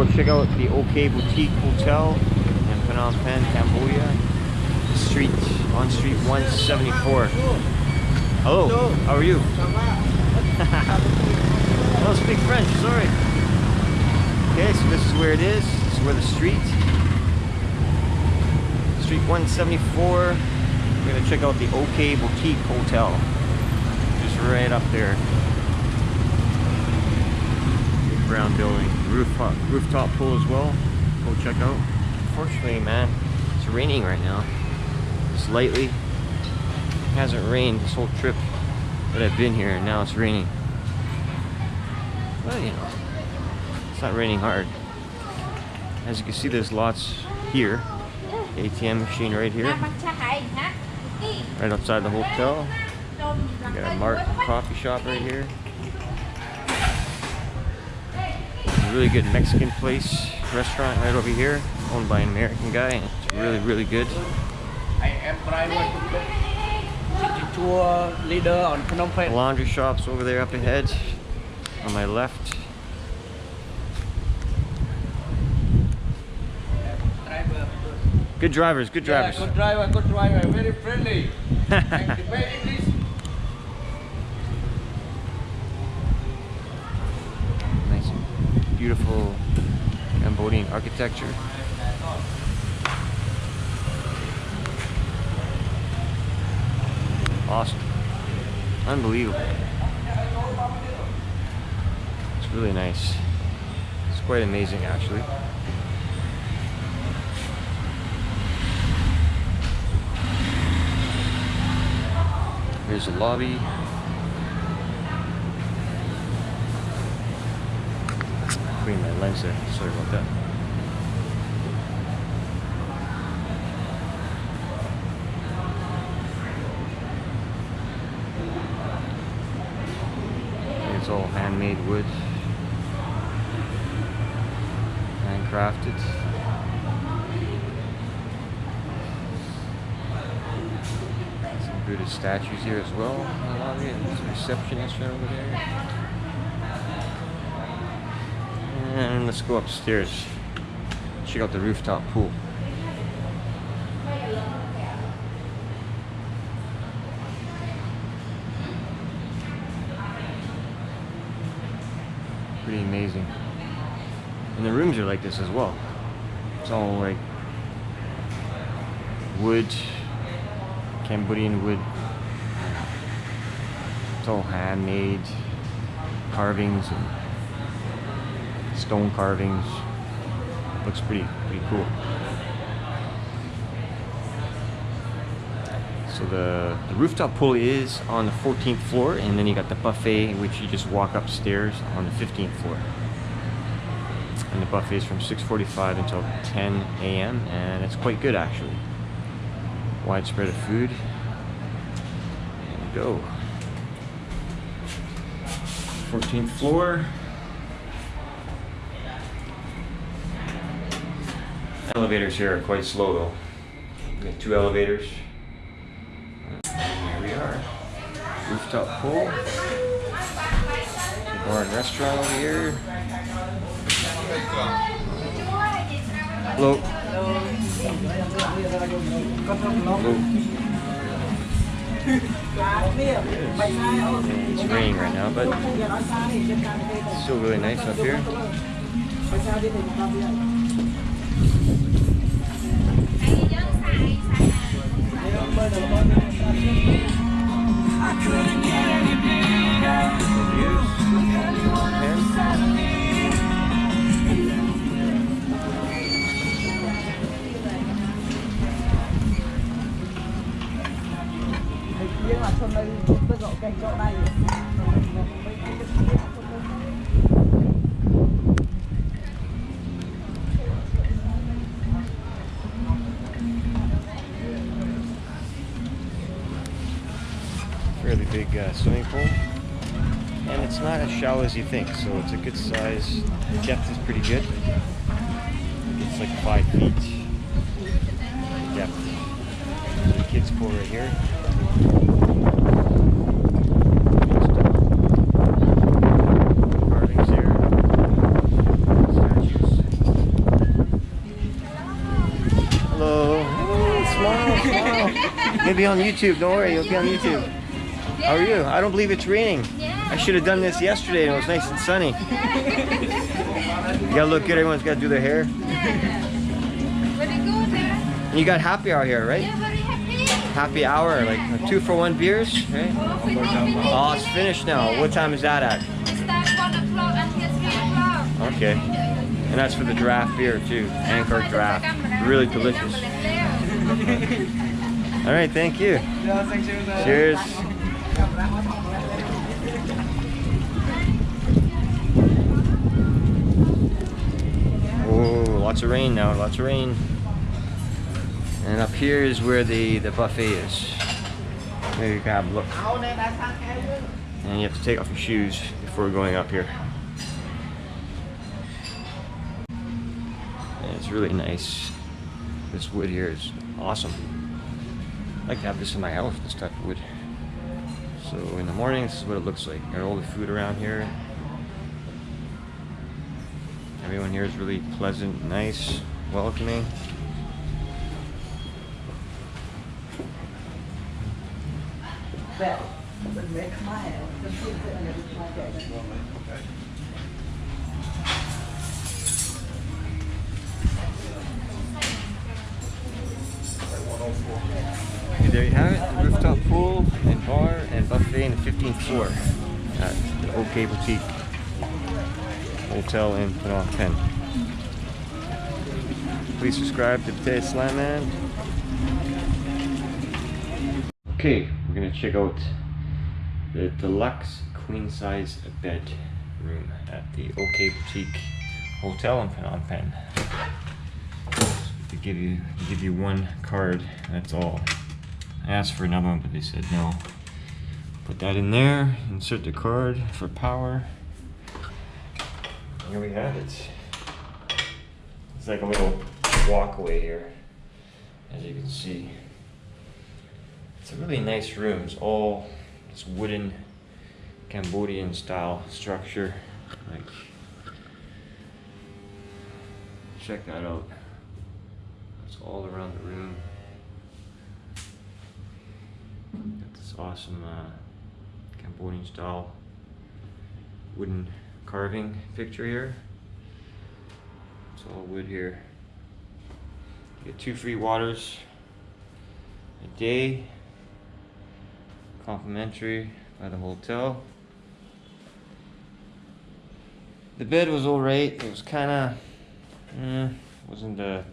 go check out the OK Boutique Hotel in Phnom Penh, Cambodia. On street 174. Hello, how are you? I don't speak French, sorry. Okay, so this is where it is. This is where the street 174. We're gonna check out the OK Boutique Hotel. Just right up there. Big brown building. Rooftop pool as well. Go check out. Unfortunately, man, it's raining right now. Slightly. It hasn't rained this whole trip that I've been here, and now it's raining. Well, you know, it's not raining hard. As you can see, there's lots here. ATM machine right here. Right outside the hotel. We got a Mark coffee shop right here. A really good Mexican place, restaurant right over here, owned by an American guy, and it's really, really good. I am private tour leader on Phnom Penh. Laundry shops over there up ahead on my left. Good drivers, good drivers. Yeah, good driver, very friendly. And very English. Nice, beautiful Cambodian architecture. Awesome. Unbelievable. It's really nice. It's quite amazing, actually. Here's the lobby. Putting my lens there. Sorry about that. It's all handmade wood, handcrafted. Some Buddhist statues here as well. I love it. There's a receptionist right over there. And let's go upstairs. Check out the rooftop pool. Pretty amazing. And the rooms are like this as well. It's all like wood, Cambodian wood. It's all handmade carvings and stone carvings. Looks pretty cool. So the rooftop pool is on the 14th floor, and then you got the buffet, which you just walk upstairs on the 15th floor. And the buffet is from 6:45 until 10 a.m. and it's quite good actually. Widespread of food. There we go. 14th floor. Elevators here are quite slow though. We got 2 elevators. Here we are. Rooftop pool. Bar and restaurant over here. Hello. It's raining right now, but it's still really nice up here. Fairly big swimming pool, and it's not as shallow as you think, so it's a good size. The depth is pretty good. It's like 5 feet depth. There's a kids pool right here. Carvings here, statues. be on YouTube. Don't worry, you'll be on YouTube. How are you? I don't believe it's raining. I should have done this yesterday and it was nice and sunny. You gotta look good, everyone's gotta do their hair. And you got happy hour here, right? Happy hour, like 2-for-1 beers, right? Oh, it's finished now. What time is that at? Okay. And that's for the draft beer too. Anchor draft. Really delicious. Alright, thank you. Cheers. Oh, lots of rain now, lots of rain. And up here is where the buffet is. Maybe you can have a look. And you have to take off your shoes before going up here. And it's really nice. This wood here is awesome. I'd like to have this in my house, this type of wood. So in the morning, this is what it looks like. Got all the food around here. Everyone here is really pleasant, nice, welcoming. Okay, there you have it, the rooftop pool and bar and buffet in the 15th floor at the OK Boutique Hotel in Phnom Penh. Please subscribe to Potato Slam Man. Okay, we're gonna check out the Deluxe queen size bed room at the OK Boutique Hotel in Phnom Penh. To give you one card, that's all. I asked for another one, but they said no. Put that in there, insert the card for power. Here we have it. It's like a little walkway here, as you can see. It's a really nice room. It's all this wooden Cambodian style structure. Like, check that out. It's all around the room. Got this awesome Cambodian style wooden carving picture here. It's all wood here. You get 2 free waters a day, complimentary by the hotel. The bed was alright. It was kind of wasn't the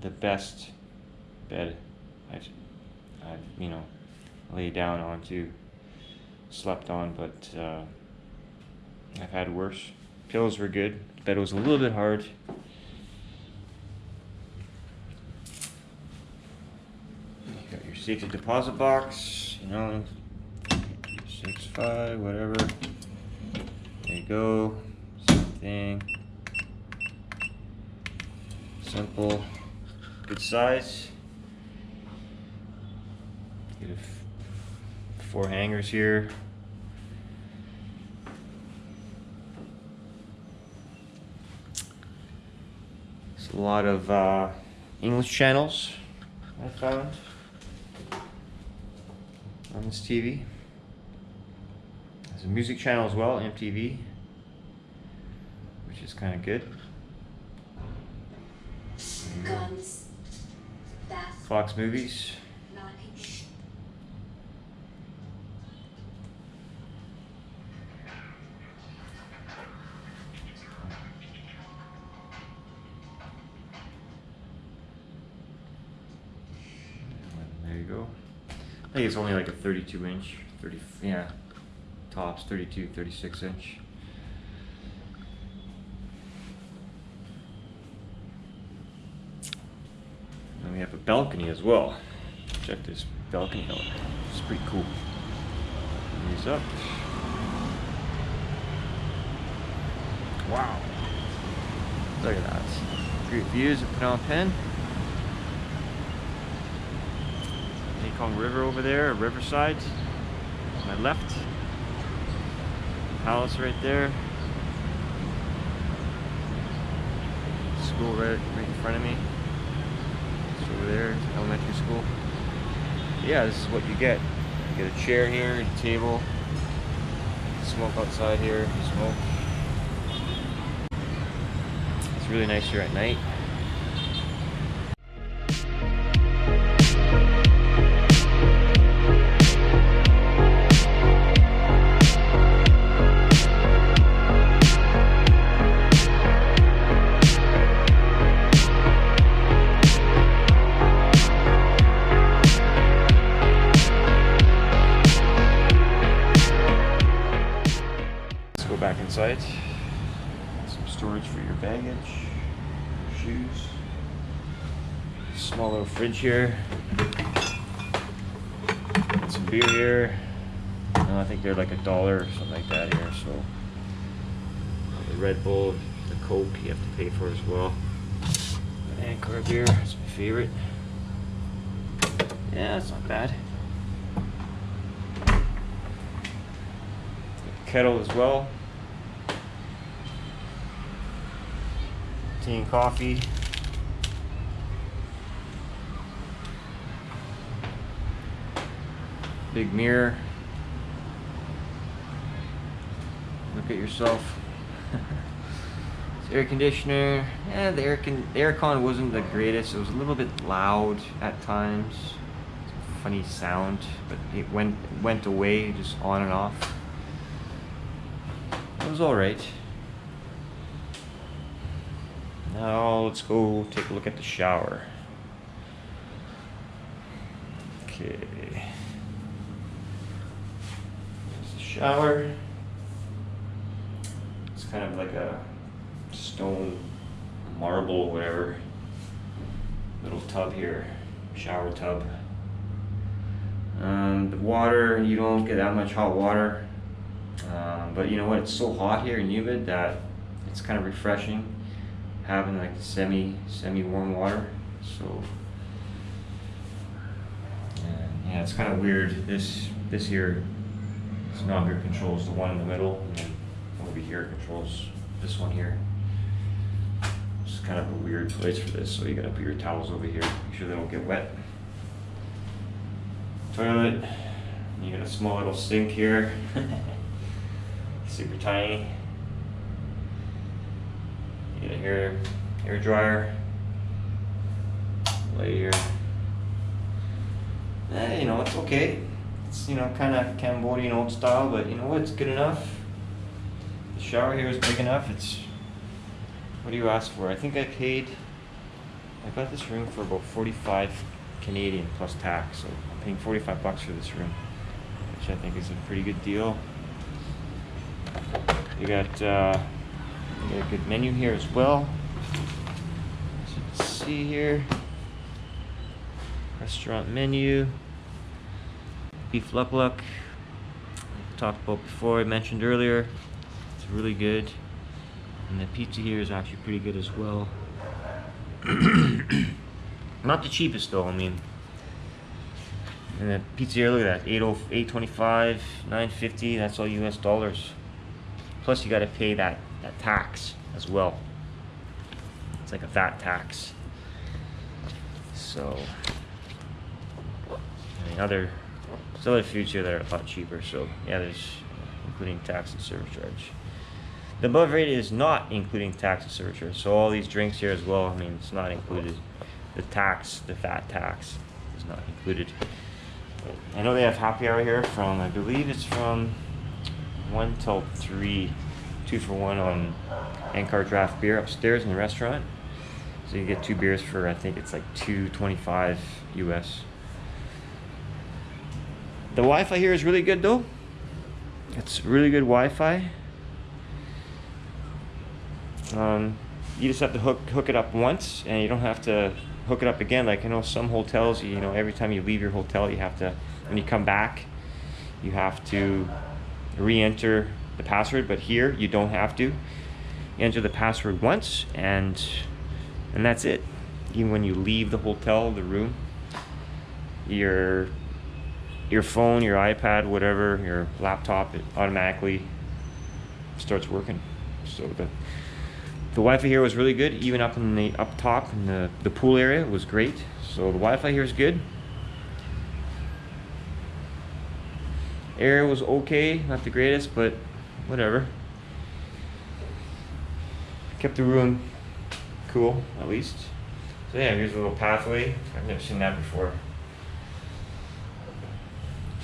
best bed I've you know laid down onto, slept on, but I've had worse. Pillows were good. The bed was a little bit hard. You got your safety deposit box, you know, 6'5", whatever. There you go. Same thing. Simple. Good size. Get 4 hangers here. There's a lot of English channels I found on this TV. There's a music channel as well, MTV, which is kind of good. Fox Movies. There you go. I think it's only like a 32-inch, tops 32, 36-inch. And we have a balcony as well. Check this balcony out. It's pretty cool. Turn these up. Wow. Look at that. Great views of Phnom Penh. Mekong River over there, Riverside. On my left. Palace right there. School right in front of me. Over there, elementary school. Yeah, this is what you get. You get a chair here, a table, smoke outside here, you smoke. It's really nice here at night. Go back inside. Some storage for your baggage, shoes. Small little fridge here. Got some beer here. I think they're like $1 or something like that here. So the Red Bull, the Coke, you have to pay for as well. And car beer, it's my favorite. Yeah, it's not bad. Kettle as well. Tea and coffee. Big mirror. Look at yourself. It's air conditioner. Yeah, the aircon wasn't the greatest. It was a little bit loud at times. It's a funny sound, but it went away just on and off. It was all right. Now let's go take a look at the shower. Okay. There's the shower. It's kind of like a stone, marble, whatever. Little tub here, shower tub. The water, you don't get that much hot water. But you know what, it's so hot here and humid that it's kind of refreshing having like semi-warm water. So yeah, it's kind of weird. This here is not here controls the one in the middle, and then over here controls this one here. It's kind of a weird place for this, so you gotta put your towels over here, make sure they don't get wet. Toilet, you got a small little sink here. Super tiny. You get a hair dryer. Lay here. You know, it's okay. It's, you know, kind of Cambodian old style, but you know what? It's good enough. The shower here is big enough. It's, what do you ask for? I think I got this room for about 45 Canadian plus tax, so I'm paying 45 bucks for this room, which I think is a pretty good deal. You got a good menu here as well. As you can see here, restaurant menu, beef luck talked about before, I mentioned earlier. It's really good, and the pizza here is actually pretty good as well. Not the cheapest though, I mean. And the pizza here, look at that, $8.25, $9.50. That's all US dollars. Plus you got to pay that tax as well. It's like a VAT tax. So, I mean, there's other foods here that are a lot cheaper. So yeah, there's including tax and service charge. The above rate is not including tax and service charge. So all these drinks here as well, I mean, it's not included. The tax, the VAT tax, is not included. I know they have happy hour here from, I believe it's from 1 till 3, 2 for 1 on Ankar draft beer upstairs in the restaurant. So you get 2 beers for, I think it's like $2.25 US. The Wi-Fi here is really good though. It's really good Wi-Fi. You just have to hook it up once, and you don't have to hook it up again. Like, I know some hotels, you know, every time you leave your hotel, you have to, when you come back, you have to re-enter the password. But here, you don't have to. You enter the password once, and that's it. Even when you leave the hotel, the room, your phone, your iPad, whatever, your laptop, it automatically starts working. So the Wi-Fi here was really good, even up top in the pool area was great. So the Wi-Fi here is good. Air was okay, not the greatest, but whatever. Kept the room cool, at least. So yeah, here's a little pathway. I've never seen that before.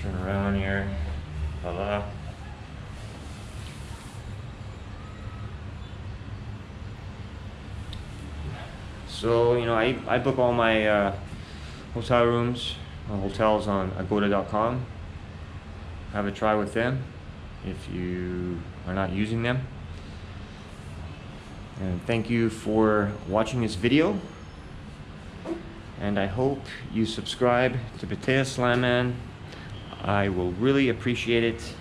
Turn around here. Voila. So, you know, I book all my hotel rooms, hotels on agoda.com. Have a try with them if you are not using them. And thank you for watching this video. And I hope you subscribe to Pattaya Slamman. I will really appreciate it.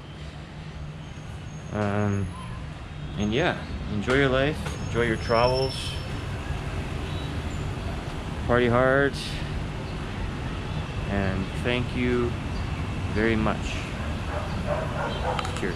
And yeah, enjoy your life, enjoy your travels. Party hard, and thank you very much. Cheers.